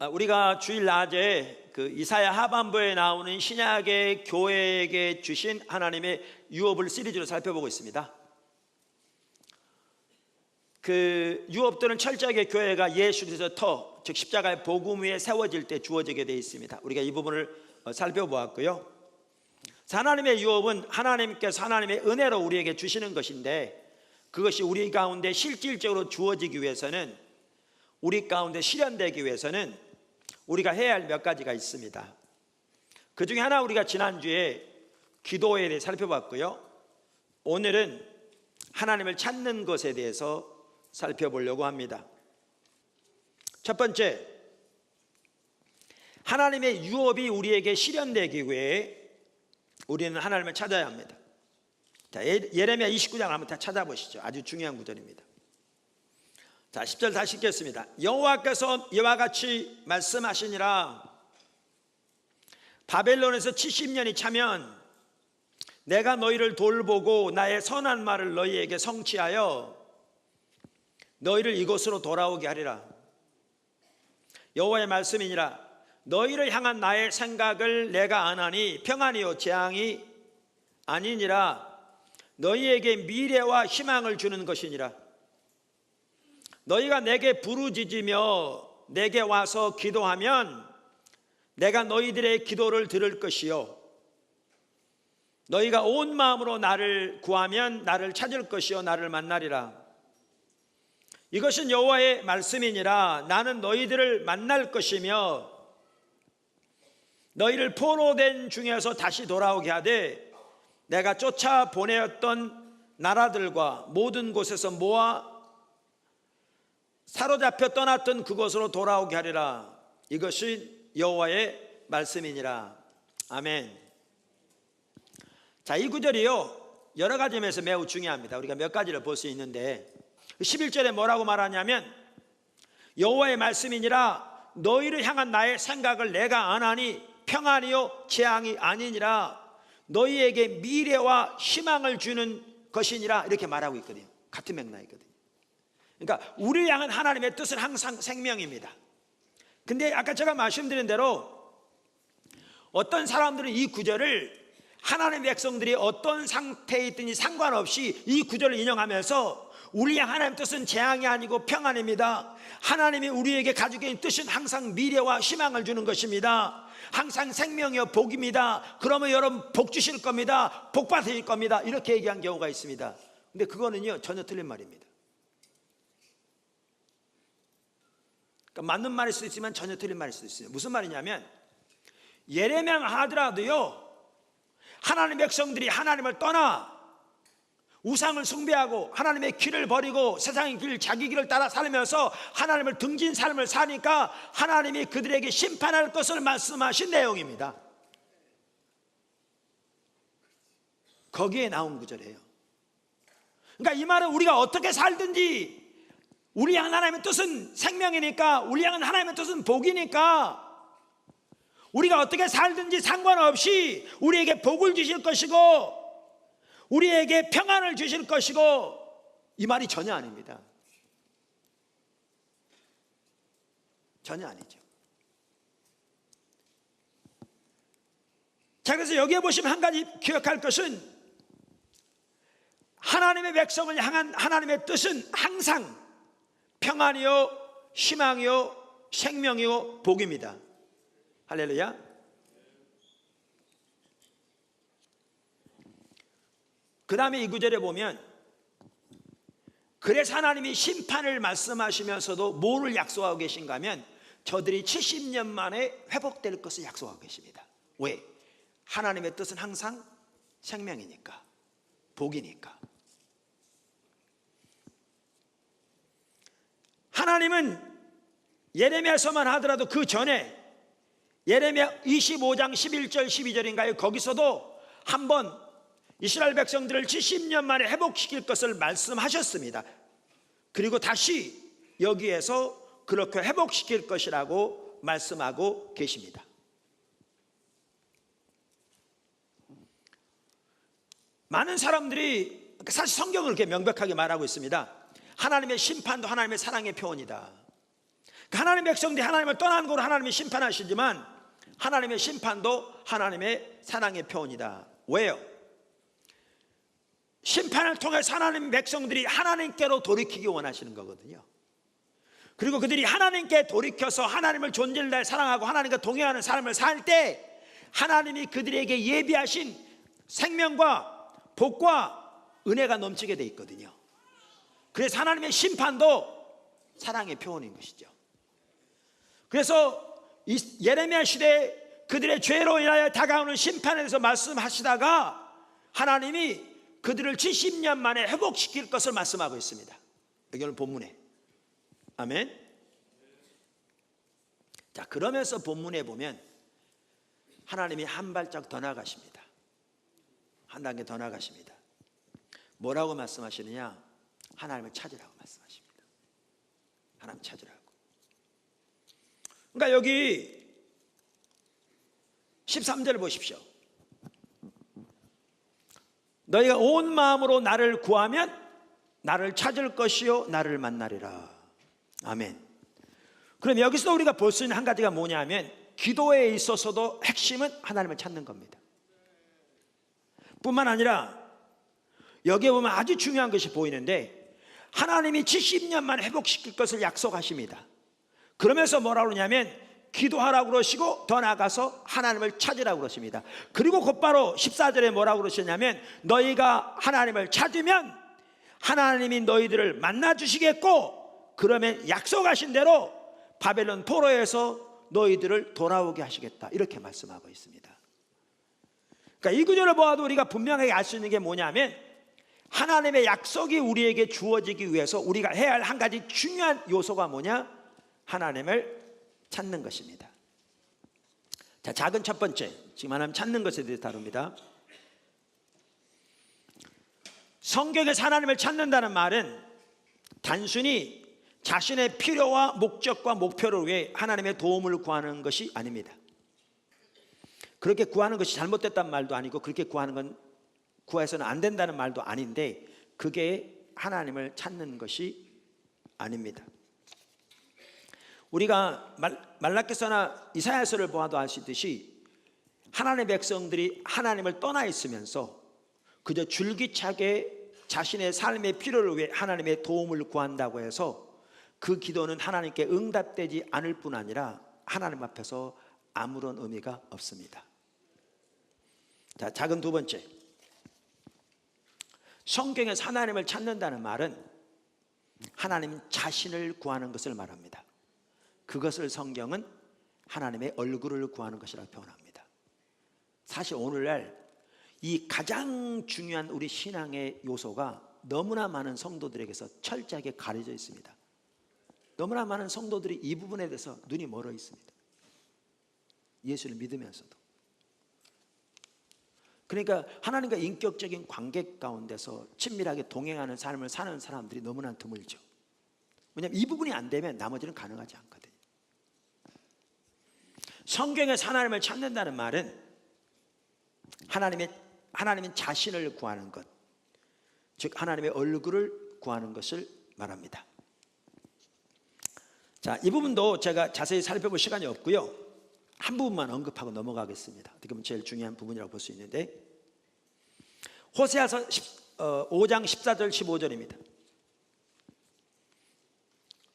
우리가 주일 낮에 그 이사야 하반부에 나오는 신약의 교회에게 주신 하나님의 유업을 시리즈로 살펴보고 있습니다. 그 유업들은 철저하게 교회가 예수 그리스도의 터, 즉 십자가의 복음 위에 세워질 때 주어지게 되어 있습니다. 우리가 이 부분을 살펴보았고요. 하나님의 유업은 하나님께서 하나님의 은혜로 우리에게 주시는 것인데, 그것이 우리 가운데 실질적으로 주어지기 위해서는, 우리 가운데 실현되기 위해서는 우리가 해야 할 몇 가지가 있습니다. 그 중에 하나 우리가 지난주에 기도에 대해 살펴봤고요. 오늘은 하나님을 찾는 것에 대해서 살펴보려고 합니다. 첫 번째, 하나님의 유업이 우리에게 실현되기 위해 우리는 하나님을 찾아야 합니다. 자, 예레미야 29장 한번 다 찾아보시죠. 아주 중요한 구절입니다. 자, 10절 다시 읽겠습니다. 여호와께서 이와 같이 말씀하시니라. 바벨론에서 70년이 차면 내가 너희를 돌보고 나의 선한 말을 너희에게 성취하여 너희를 이곳으로 돌아오게 하리라. 여호와의 말씀이니라. 너희를 향한 나의 생각을 내가 아나니 평안이요 재앙이 아니니라. 너희에게 미래와 희망을 주는 것이니라. 너희가 내게 부르짖으며 내게 와서 기도하면 내가 너희들의 기도를 들을 것이요, 너희가 온 마음으로 나를 구하면 나를 찾을 것이요 나를 만나리라. 이것은 여호와의 말씀이니라. 나는 너희들을 만날 것이며 너희를 포로된 중에서 다시 돌아오게 하되 내가 쫓아 보내었던 나라들과 모든 곳에서 모아 사로잡혀 떠났던 그곳으로 돌아오게 하리라. 이것이 여호와의 말씀이니라. 아멘. 자, 이 구절이요, 여러 가지 점에서 매우 중요합니다. 우리가 몇 가지를 볼 수 있는데, 11절에 뭐라고 말하냐면, 여호와의 말씀이니라. 너희를 향한 나의 생각을 내가 아나니 평안이요 재앙이 아니니라. 너희에게 미래와 희망을 주는 것이니라. 이렇게 말하고 있거든요. 같은 맥락이거든요. 그러니까 우리를 향한 하나님의 뜻은 항상 생명입니다. 근데 아까 제가 말씀드린 대로 어떤 사람들은 이 구절을 하나님의 백성들이 어떤 상태에 있든지 상관없이 이 구절을 인용하면서 우리 향한 하나님의 뜻은 재앙이 아니고 평안입니다. 하나님이 우리에게 가지고 있는 뜻은 항상 미래와 희망을 주는 것입니다. 항상 생명이요 복입니다. 그러면 여러분 복 주실 겁니다. 복 받으실 겁니다. 이렇게 얘기한 경우가 있습니다. 근데 그거는요 전혀 틀린 말입니다. 그러니까 맞는 말일 수도 있지만 전혀 틀린 말일 수도 있어요. 무슨 말이냐면, 예레미야 하더라도요 하나님의 백성들이 하나님을 떠나 우상을 숭배하고 하나님의 길을 버리고 세상의 길, 자기 길을 따라 살면서 하나님을 등진 삶을 사니까 하나님이 그들에게 심판할 것을 말씀하신 내용입니다. 거기에 나온 구절이에요. 그러니까 이 말은 우리가 어떻게 살든지 우리 향한 하나님의 뜻은 생명이니까, 우리 향한 하나님의 뜻은 복이니까 우리가 어떻게 살든지 상관없이 우리에게 복을 주실 것이고 우리에게 평안을 주실 것이고, 이 말이 전혀 아닙니다. 전혀 아니죠. 자, 그래서 여기에 보시면 한 가지 기억할 것은, 하나님의 백성을 향한 하나님의 뜻은 항상 평안이요 희망이요 생명이요 복입니다. 할렐루야. 그 다음에 이 구절에 보면, 그래서 하나님이 심판을 말씀하시면서도 뭐를 약속하고 계신가 하면, 저들이 70년 만에 회복될 것을 약속하고 계십니다. 왜? 하나님의 뜻은 항상 생명이니까, 복이니까. 하나님은 예레미야서만 하더라도 그 전에 예레미야 25장 11절 12절인가요? 거기서도 한번 이스라엘 백성들을 70년 만에 회복시킬 것을 말씀하셨습니다. 그리고 다시 여기에서 그렇게 회복시킬 것이라고 말씀하고 계십니다. 많은 사람들이, 사실 성경을 이렇게 명백하게 말하고 있습니다. 하나님의 심판도 하나님의 사랑의 표현이다. 하나님의 백성들이 하나님을 떠난 거로 하나님이 심판하시지만 하나님의 심판도 하나님의 사랑의 표현이다. 왜요? 심판을 통해서 하나님 백성들이 하나님께로 돌이키기 원하시는 거거든요. 그리고 그들이 하나님께 돌이켜서 하나님을 존재를 다해 사랑하고 하나님과 동행하는 삶을 살 때 하나님이 그들에게 예비하신 생명과 복과 은혜가 넘치게 돼 있거든요. 그래서 하나님의 심판도 사랑의 표현인 것이죠. 그래서 이 예레미야 시대에 그들의 죄로 인하여 다가오는 심판에 대해서 말씀하시다가 하나님이 그들을 70년 만에 회복시킬 것을 말씀하고 있습니다. 여기 오늘 본문에. 아멘. 자, 그러면서 본문에 보면 하나님이 한 발짝 더 나가십니다. 한 단계 더 나가십니다. 뭐라고 말씀하시느냐? 하나님을 찾으라고 말씀하십니다. 하나님 찾으라고. 그러니까 여기 13절을 보십시오. 너희가 온 마음으로 나를 구하면 나를 찾을 것이요 나를 만나리라. 아멘. 그럼 여기서 우리가 볼 수 있는 한 가지가 뭐냐면 기도에 있어서도 핵심은 하나님을 찾는 겁니다. 뿐만 아니라 여기에 보면 아주 중요한 것이 보이는데 하나님이 70년 만에 회복시킬 것을 약속하십니다. 그러면서 뭐라고 그러냐면 기도하라고 그러시고 더 나아가서 하나님을 찾으라고 그러십니다. 그리고 곧바로 14절에 뭐라고 그러시냐면 너희가 하나님을 찾으면 하나님이 너희들을 만나 주시겠고 그러면 약속하신 대로 바벨론 포로에서 너희들을 돌아오게 하시겠다. 이렇게 말씀하고 있습니다. 그러니까 이 구절을 보아도 우리가 분명하게 알 수 있는 게 뭐냐면 하나님의 약속이 우리에게 주어지기 위해서 우리가 해야 할 한 가지 중요한 요소가 뭐냐? 하나님을 찾는 것입니다. 자, 작은 첫 번째, 지금 하나님 찾는 것에 대해서 다룹니다. 성경에서 하나님을 찾는다는 말은 단순히 자신의 필요와 목적과 목표를 위해 하나님의 도움을 구하는 것이 아닙니다. 그렇게 구하는 것이 잘못됐다는 말도 아니고 그렇게 구하는 건 구해서는 안 된다는 말도 아닌데 그게 하나님을 찾는 것이 아닙니다. 우리가 말라기서나 이사야서를 보아도 아시듯이 하나님의 백성들이 하나님을 떠나 있으면서 그저 줄기차게 자신의 삶의 필요를 위해 하나님의 도움을 구한다고 해서 그 기도는 하나님께 응답되지 않을 뿐 아니라 하나님 앞에서 아무런 의미가 없습니다. 자, 작은 두 번째, 성경에서 하나님을 찾는다는 말은 하나님 자신을 구하는 것을 말합니다. 그것을 성경은 하나님의 얼굴을 구하는 것이라고 표현합니다. 사실 오늘날 이 가장 중요한 우리 신앙의 요소가 너무나 많은 성도들에게서 철저하게 가려져 있습니다. 너무나 많은 성도들이 이 부분에 대해서 눈이 멀어 있습니다. 예수를 믿으면서도. 그러니까 하나님과 인격적인 관계 가운데서 친밀하게 동행하는 삶을 사는 사람들이 너무나 드물죠. 왜냐하면 이 부분이 안 되면 나머지는 가능하지 않거든요. 성경에서 하나님을 찾는다는 말은 하나님 자신을 구하는 것, 즉 하나님의 얼굴을 구하는 것을 말합니다. 자, 이 부분도 제가 자세히 살펴볼 시간이 없고요. 한 부분만 언급하고 넘어가겠습니다. 어떻게 보면 제일 중요한 부분이라고 볼 수 있는데 호세아서 5장 14절 15절입니다.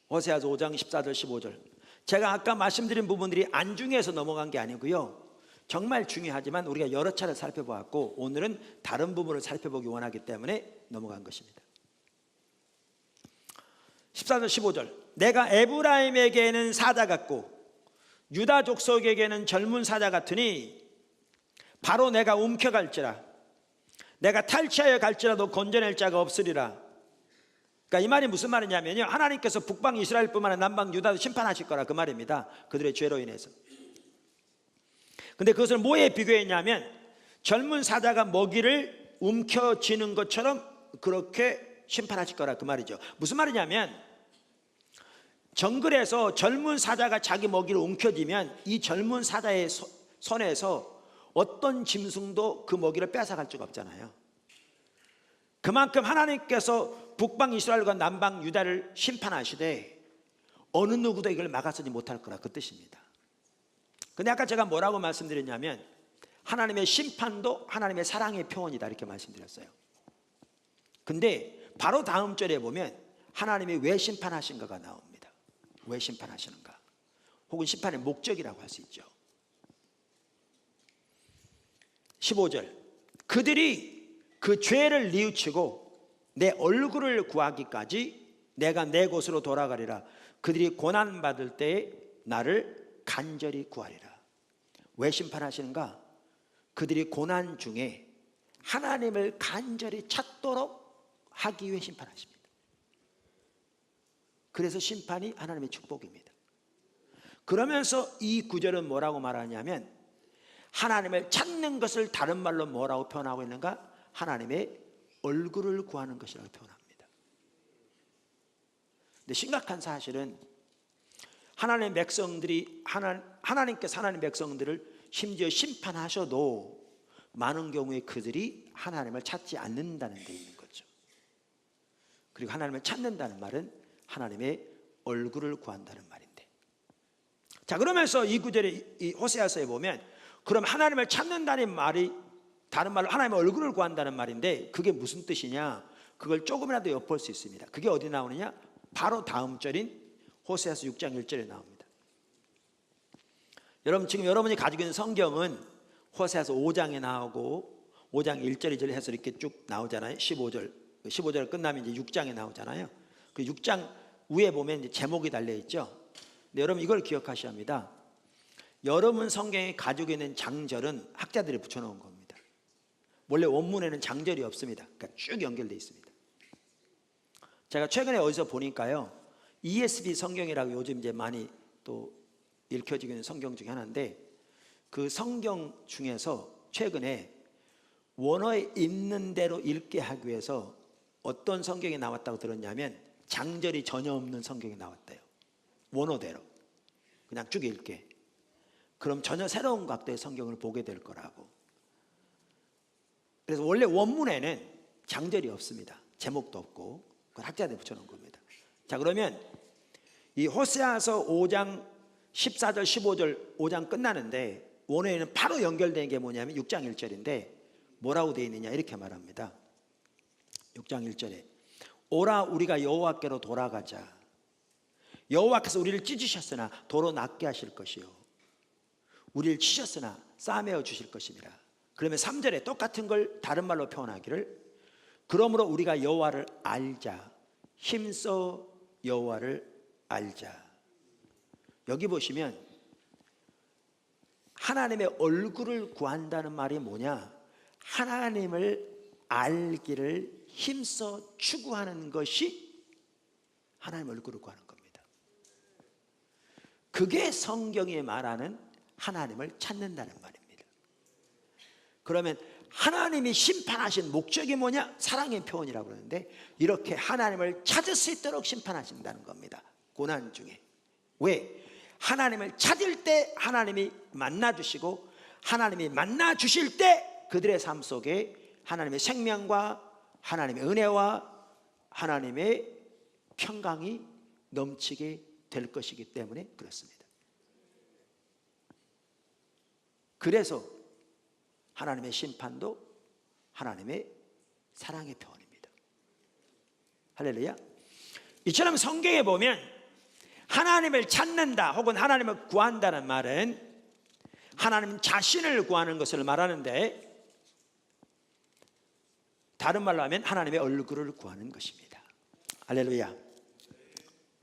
호세아서 5장 14절 15절. 제가 아까 말씀드린 부분들이 안중에서 넘어간 게 아니고요. 정말 중요하지만 우리가 여러 차례 살펴보았고 오늘은 다른 부분을 살펴보기 원하기 때문에 넘어간 것입니다. 14절 15절. 내가 에브라임에게는 사자 같고 유다 족속에게는 젊은 사자 같으니 바로 내가 움켜갈지라. 내가 탈취하여 갈지라도 건져낼 자가 없으리라. 그러니까 이 말이 무슨 말이냐면요, 하나님께서 북방 이스라엘뿐만 아니라 남방 유다도 심판하실 거라 그 말입니다. 그들의 죄로 인해서. 근데 그것을 뭐에 비교했냐면 젊은 사자가 먹이를 움켜쥐는 것처럼 그렇게 심판하실 거라 그 말이죠. 무슨 말이냐면 정글에서 젊은 사자가 자기 먹이를 움켜쥐면 이 젊은 사자의 손에서 어떤 짐승도 그 먹이를 뺏어갈 수가 없잖아요. 그만큼 하나님께서 북방 이스라엘과 남방 유다를 심판하시되 어느 누구도 이걸 막아서지 못할 거라, 그 뜻입니다. 근데 아까 제가 뭐라고 말씀드렸냐면 하나님의 심판도 하나님의 사랑의 표현이다, 이렇게 말씀드렸어요. 근데 바로 다음 절에 보면 하나님이 왜 심판하신가가 나옵니다. 왜 심판하시는가, 혹은 심판의 목적이라고 할 수 있죠. 15절, 그들이 그 죄를 뉘우치고 내 얼굴을 구하기까지 내가 내 곳으로 돌아가리라. 그들이 고난받을 때에 나를 간절히 구하리라. 왜 심판하시는가? 그들이 고난 중에 하나님을 간절히 찾도록 하기 위해 심판하십니다. 그래서 심판이 하나님의 축복입니다. 그러면서 이 구절은 뭐라고 말하냐면 하나님을 찾는 것을 다른 말로 뭐라고 표현하고 있는가? 하나님의 얼굴을 구하는 것이라고 표현합니다. 근데 심각한 사실은 하나님의 백성들이 하나님께서 하나님의 백성들을 심지어 심판하셔도 많은 경우에 그들이 하나님을 찾지 않는다는 데 있는 거죠. 그리고 하나님을 찾는다는 말은 하나님의 얼굴을 구한다는 말인데, 자, 그러면서 이 구절에, 이 호세아서에 보면 그럼 하나님을 찾는다는 말이 다른 말로 하나님의 얼굴을 구한다는 말인데 그게 무슨 뜻이냐, 그걸 조금이라도 엿볼 수 있습니다. 그게 어디 나오느냐? 바로 다음 절인 호세아서 6장 1절에 나옵니다. 여러분, 지금 여러분이 가지고 있는 성경은 호세아서 5장에 나오고 5장 1절 2절 해서 이렇게 쭉 나오잖아요. 15절 끝나면 이제 6장에 나오잖아요. 그 6장 위에 보면 이제 제목이 달려 있죠. 근데 여러분 이걸 기억하셔야 합니다. 여러분 성경에 가지고 있는 장절은 학자들이 붙여놓은 겁니다. 원래 원문에는 장절이 없습니다. 그러니까 쭉 연결되어 있습니다. 제가 최근에 어디서 보니까요, ESV 성경이라고 요즘 이제 많이 또 읽혀지고 있는 성경 중에 하나인데, 그 성경 중에서 최근에 원어에 있는 대로 읽게 하기 위해서 어떤 성경이 나왔다고 들었냐면 장절이 전혀 없는 성경이 나왔대요. 원어대로 그냥 쭉 읽게. 그럼 전혀 새로운 각도의 성경을 보게 될 거라고. 그래서 원래 원문에는 장절이 없습니다. 제목도 없고. 그건 학자들이 붙여놓은 겁니다. 자, 그러면 이 호세아서 5장 14절 15절 5장 끝나는데 원어에는 바로 연결된 게 뭐냐면 6장 1절인데 뭐라고 되어 있느냐, 이렇게 말합니다. 6장 1절에 오라 우리가 여호와께로 돌아가자. 여호와께서 우리를 찢으셨으나 도로 낫게 하실 것이요 우리를 치셨으나 싸매어 주실 것입니다. 그러면 3절에 똑같은 걸 다른 말로 표현하기를 그러므로 우리가 여호와를 알자. 힘써 여호와를 알자. 여기 보시면 하나님의 얼굴을 구한다는 말이 뭐냐? 하나님을 알기를 힘써 추구하는 것이 하나님의 얼굴을 구하는 겁니다. 그게 성경이 말하는 하나님을 찾는다는 말입니다. 그러면 하나님이 심판하신 목적이 뭐냐? 사랑의 표현이라고 그러는데 이렇게 하나님을 찾을 수 있도록 심판하신다는 겁니다. 고난 중에. 왜? 하나님을 찾을 때 하나님이 만나주시고 하나님이 만나주실 때 그들의 삶 속에 하나님의 생명과 하나님의 은혜와 하나님의 평강이 넘치게 될 것이기 때문에 그렇습니다. 그래서 하나님의 심판도 하나님의 사랑의 표현입니다. 할렐루야. 이처럼 성경에 보면 하나님을 찾는다 혹은 하나님을 구한다는 말은 하나님 자신을 구하는 것을 말하는데 다른 말로 하면 하나님의 얼굴을 구하는 것입니다. 할렐루야.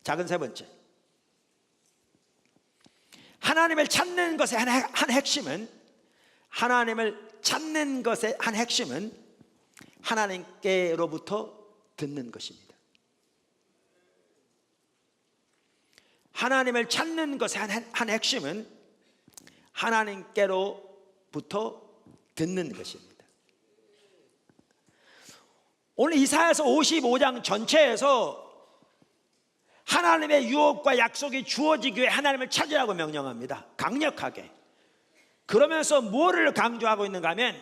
작은 세 번째, 하나님을 찾는 것의 한 핵심은 하나님을 찾는 것의 한 핵심은 하나님께로부터 듣는 것입니다. 하나님을 찾는 것의 한 핵심은 하나님께로부터 듣는 것입니다. 오늘 이사야서 55장 전체에서 하나님의 유업과 약속이 주어지기 위해 하나님을 찾으라고 명령합니다. 강력하게. 그러면서 뭐를 강조하고 있는가 하면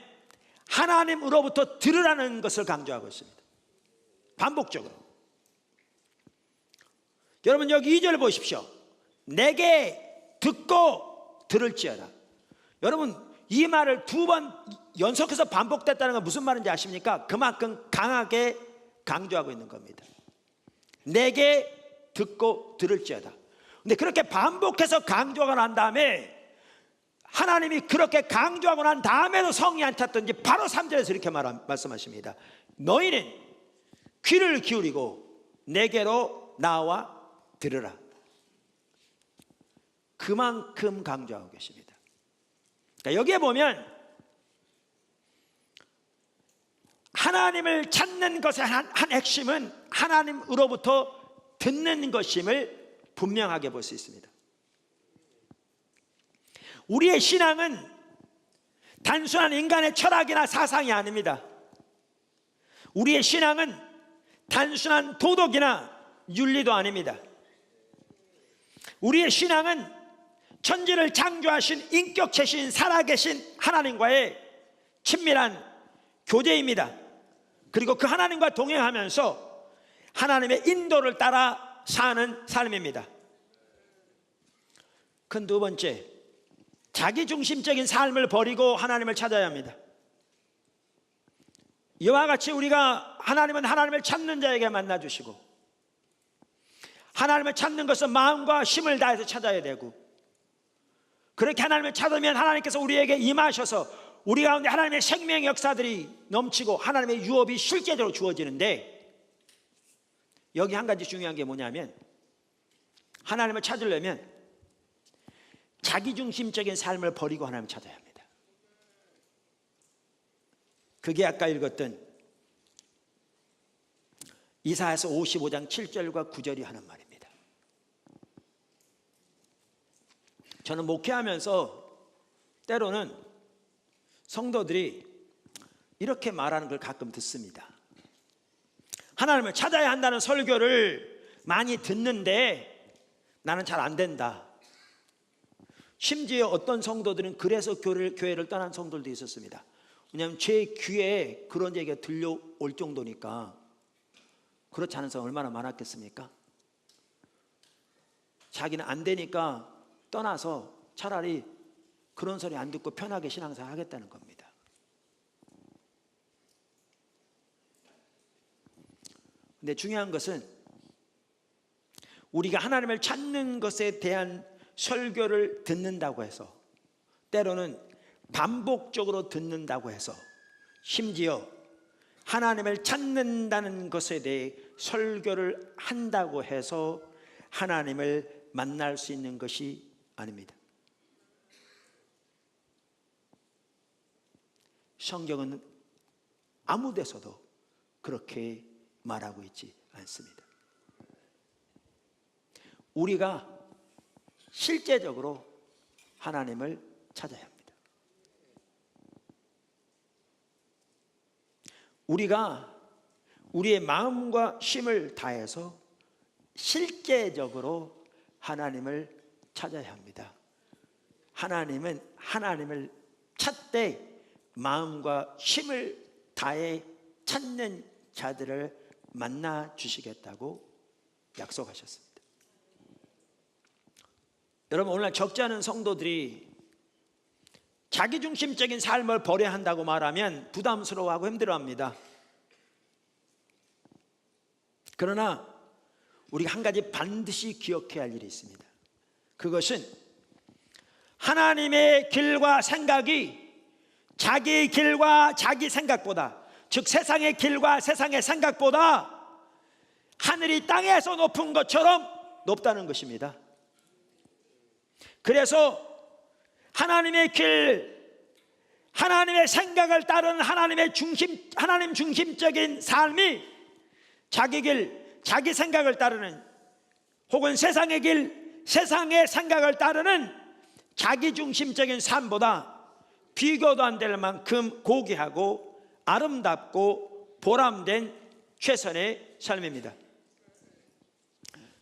하나님으로부터 들으라는 것을 강조하고 있습니다. 반복적으로. 여러분 여기 2절 보십시오. 내게 듣고 들을지어다. 여러분 이 말을 2번 연속해서 반복됐다는 건 무슨 말인지 아십니까? 그만큼 강하게 강조하고 있는 겁니다. 내게 듣고 들을지어다. 근데 그렇게 반복해서 강조가 난 다음에 하나님이 그렇게 강조하고 난 다음에도 성이 안 찼던지 바로 3절에서 이렇게 말씀하십니다. 너희는 귀를 기울이고 내게로 나와 들으라. 그만큼 강조하고 계십니다. 그러니까 여기에 보면 하나님을 찾는 것의 한 핵심은 하나님으로부터 듣는 것임을 분명하게 볼 수 있습니다. 우리의 신앙은 단순한 인간의 철학이나 사상이 아닙니다. 우리의 신앙은 단순한 도덕이나 윤리도 아닙니다. 우리의 신앙은 천지를 창조하신 인격체신 살아계신 하나님과의 친밀한 교제입니다. 그리고 그 하나님과 동행하면서 하나님의 인도를 따라 사는 삶입니다. 큰 2번째, 자기중심적인 삶을 버리고 하나님을 찾아야 합니다. 이와 같이 우리가 하나님은 하나님을 찾는 자에게 만나주시고 하나님을 찾는 것은 마음과 힘을 다해서 찾아야 되고, 그렇게 하나님을 찾으면 하나님께서 우리에게 임하셔서 우리 가운데 하나님의 생명의 역사들이 넘치고 하나님의 유업이 실제적으로 주어지는데, 여기 한 가지 중요한 게 뭐냐면 하나님을 찾으려면 자기중심적인 삶을 버리고 하나님을 찾아야 합니다. 그게 아까 읽었던 이사야서 55장 7절과 9절이 하는 말입니다. 저는 목회하면서 때로는 성도들이 이렇게 말하는 걸 가끔 듣습니다. 하나님을 찾아야 한다는 설교를 많이 듣는데 나는 잘 안 된다. 심지어 어떤 성도들은 그래서 교회를 떠난 성도들도 있었습니다. 왜냐하면 제 귀에 그런 얘기가 들려올 정도니까. 그렇지 않은 사람 얼마나 많았겠습니까? 자기는 안 되니까 떠나서 차라리 그런 소리 안 듣고 편하게 신앙생활 하겠다는 겁니다. 근데 중요한 것은 우리가 하나님을 찾는 것에 대한 설교를 듣는다고 해서, 때로는 반복적으로 듣는다고 해서, 심지어 하나님을 찾는다는 것에 대해 설교를 한다고 해서 하나님을 만날 수 있는 것이 아닙니다. 성경은 아무 데서도 그렇게 말하고 있지 않습니다. 우리가 실제적으로 하나님을 찾아야 합니다. 우리가 우리의 마음과 힘을 다해서 실제적으로 하나님을 찾아야 합니다. 하나님은 하나님을 찾되 마음과 힘을 다해 찾는 자들을 만나 주시겠다고 약속하셨습니다. 여러분, 오늘날 적지 않은 성도들이 자기중심적인 삶을 버려야 한다고 말하면 부담스러워하고 힘들어합니다. 그러나 우리가 한 가지 반드시 기억해야 할 일이 있습니다. 그것은 하나님의 길과 생각이 자기의 길과 자기 생각보다, 즉 세상의 길과 세상의 생각보다 하늘이 땅에서 높은 것처럼 높다는 것입니다. 그래서 하나님의 길, 하나님의 생각을 따르는 하나님 중심적인 삶이 자기 길, 자기 생각을 따르는, 혹은 세상의 길, 세상의 생각을 따르는 자기 중심적인 삶보다 비교도 안 될 만큼 고귀하고 아름답고 보람된 최선의 삶입니다.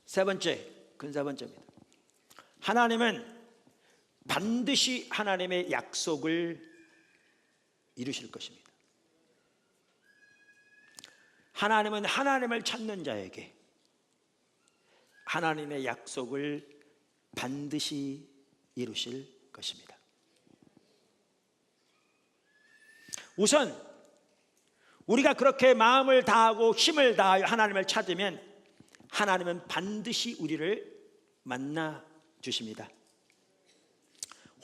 세 번째, 근세 번째입니다. 하나님은 반드시 하나님의 약속을 이루실 것입니다. 하나님은 하나님을 찾는 자에게 하나님의 약속을 반드시 이루실 것입니다. 우선 우리가 그렇게 마음을 다하고 힘을 다하여 하나님을 찾으면 하나님은 반드시 우리를 만나 주십니다.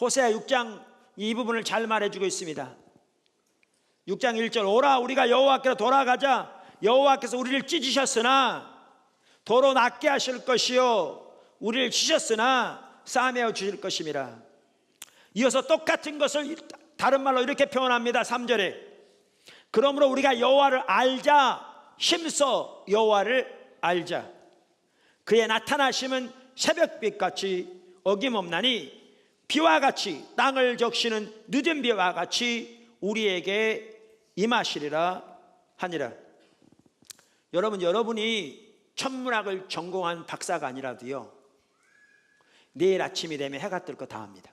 호세아 6장 이 부분을 잘 말해주고 있습니다. 6장 1절, 오라 우리가 여호와께로 돌아가자. 여호와께서 우리를 찢으셨으나 도로 낫게 하실 것이요 우리를 치셨으나 싸매어 주실 것임이라. 이어서 똑같은 것을 다른 말로 이렇게 표현합니다. 3절에, 그러므로 우리가 여호와를 알자. 힘써 여호와를 알자. 그의 나타나심은 새벽빛같이 어김없나니 비와 같이 땅을 적시는 늦은 비와 같이 우리에게 임하시리라 하니라. 여러분이 천문학을 전공한 박사가 아니라도요, 내일 아침이 되면 해가 뜰 거 다 압니다.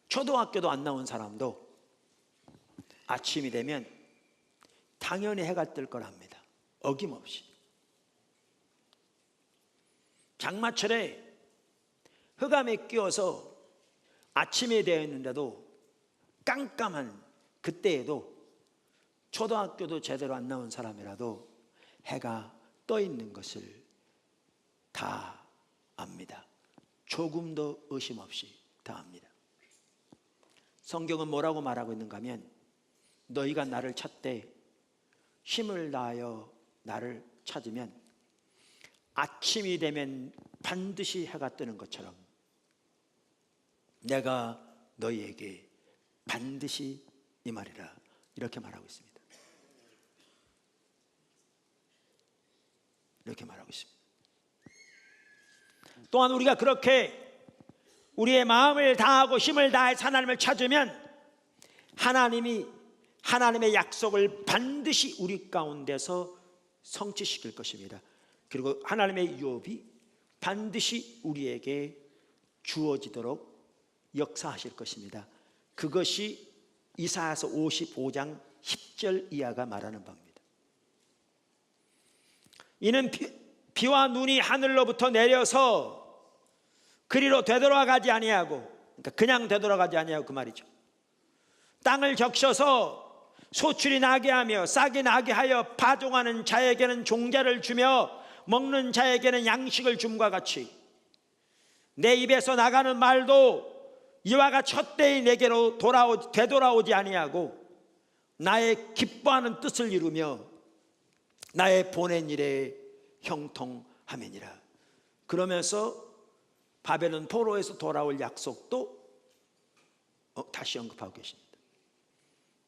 초등학교도 안 나온 사람도 아침이 되면 당연히 해가 뜰 걸 압니다. 어김없이. 장마철에 흑암에 끼어서 아침이 되었는데도 깜깜한 그때에도 초등학교도 제대로 안 나온 사람이라도 해가 떠 있는 것을 다 압니다. 조금도 의심 없이 다 압니다. 성경은 뭐라고 말하고 있는가 하면, 너희가 나를 찾되 힘을 다하여 나를 찾으면 아침이 되면 반드시 해가 뜨는 것처럼 내가 너희에게 반드시 임하리라. 이렇게 말하고 있습니다. 이렇게 말하고 있습니다. 또한 우리가 그렇게 우리의 마음을 다하고 힘을 다해 하나님을 찾으면 하나님이 하나님의 약속을 반드시 우리 가운데서 성취시킬 것입니다. 그리고 하나님의 유업이 반드시 우리에게 주어지도록 역사하실 것입니다. 그것이 이사야서 55장 10절 이하가 말하는 바입니다. 이는 비와 눈이 하늘로부터 내려서 그리로 되돌아가지 아니하고, 그러니까 그냥 되돌아가지 아니하고 그 말이죠. 땅을 적셔서 소출이 나게 하며 싹이 나게 하여 파종하는 자에게는 종자를 주며 먹는 자에게는 양식을 줌과 같이 내 입에서 나가는 말도 이와 같이 헛되이 내게로 되돌아오지 아니하고 나의 기뻐하는 뜻을 이루며 나의 보낸 일에 형통하매니라. 그러면서 바벨론 포로에서 돌아올 약속도 다시 언급하고 계십니다.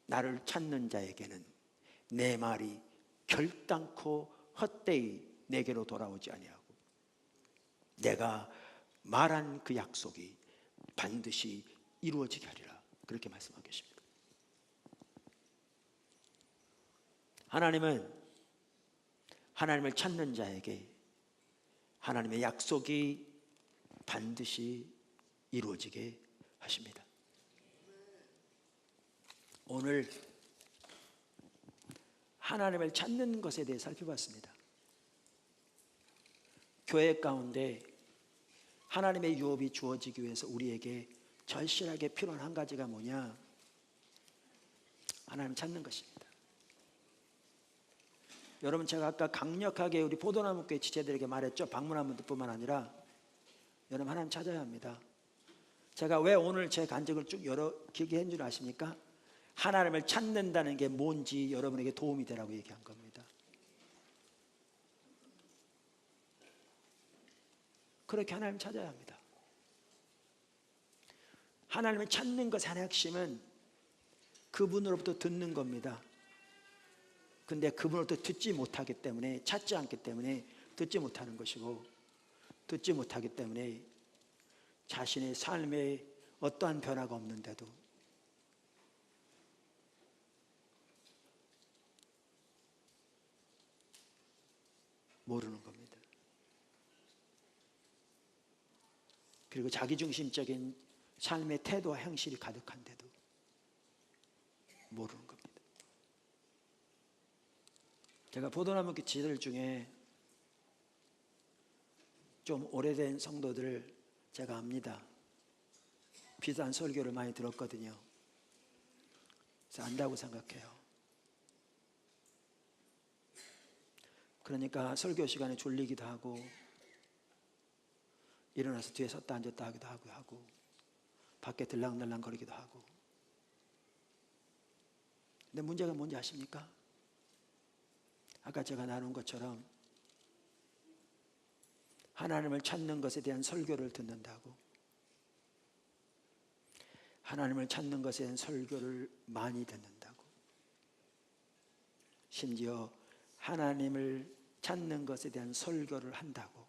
나를 찾는 자에게는 내 말이 결단코 헛되이 내게로 돌아오지 아니하고 내가 말한 그 약속이 반드시 이루어지게 하리라. 그렇게 말씀하고 계십니다. 하나님은 하나님을 찾는 자에게 하나님의 약속이 반드시 이루어지게 하십니다. 오늘 하나님을 찾는 것에 대해 살펴봤습니다. 교회 가운데 하나님의 유업이 주어지기 위해서 우리에게 절실하게 필요한 한 가지가 뭐냐? 하나님 찾는 것입니다. 여러분, 제가 아까 강력하게 우리 포도나무교회 지체들에게 말했죠. 방문한 분들뿐만 아니라 여러분, 하나님 찾아야 합니다. 제가 왜 오늘 제 간증을 쭉 여러 길게 한 줄 아십니까? 하나님을 찾는다는 게 뭔지 여러분에게 도움이 되라고 얘기한 겁니다. 그렇게 하나님 찾아야 합니다. 하나님을 찾는 것의 하나의 핵심은 그분으로부터 듣는 겁니다. 근데 그분으로부터 듣지 못하기 때문에, 찾지 않기 때문에 듣지 못하는 것이고, 듣지 못하기 때문에 자신의 삶에 어떠한 변화가 없는데도 모르는 겁니다. 그리고 자기중심적인 삶의 태도와 행실이 가득한데도 모르는 겁니다. 제가 포도나무 지들 중에 좀 오래된 성도들을 제가 압니다. 비슷한 설교를 많이 들었거든요. 그래서 안다고 생각해요. 그러니까 설교 시간에 졸리기도 하고 일어나서 뒤에 섰다 앉았다 하기도 하고 밖에 들락날락 거리기도 하고. 근데 문제가 뭔지 아십니까? 아까 제가 나눈 것처럼 하나님을 찾는 것에 대한 설교를 듣는다고, 하나님을 찾는 것에 대한 설교를 많이 듣는다고, 심지어 하나님을 찾는 것에 대한 설교를 한다고,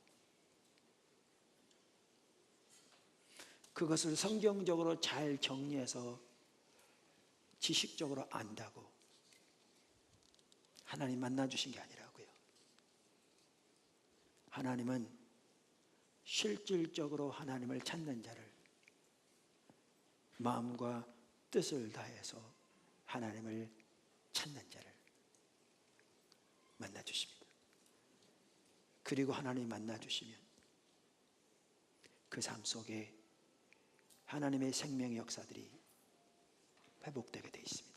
그것을 성경적으로 잘 정리해서 지식적으로 안다고, 하나님 만나주신 게 아니라고요. 하나님은 실질적으로 하나님을 찾는 자를 마음과 뜻을 다해서 하나님을 찾는 자를 만나주십니다. 그리고 하나님이 만나주시면 그 삶 속에 하나님의 생명의 역사들이 회복되게 되어 있습니다.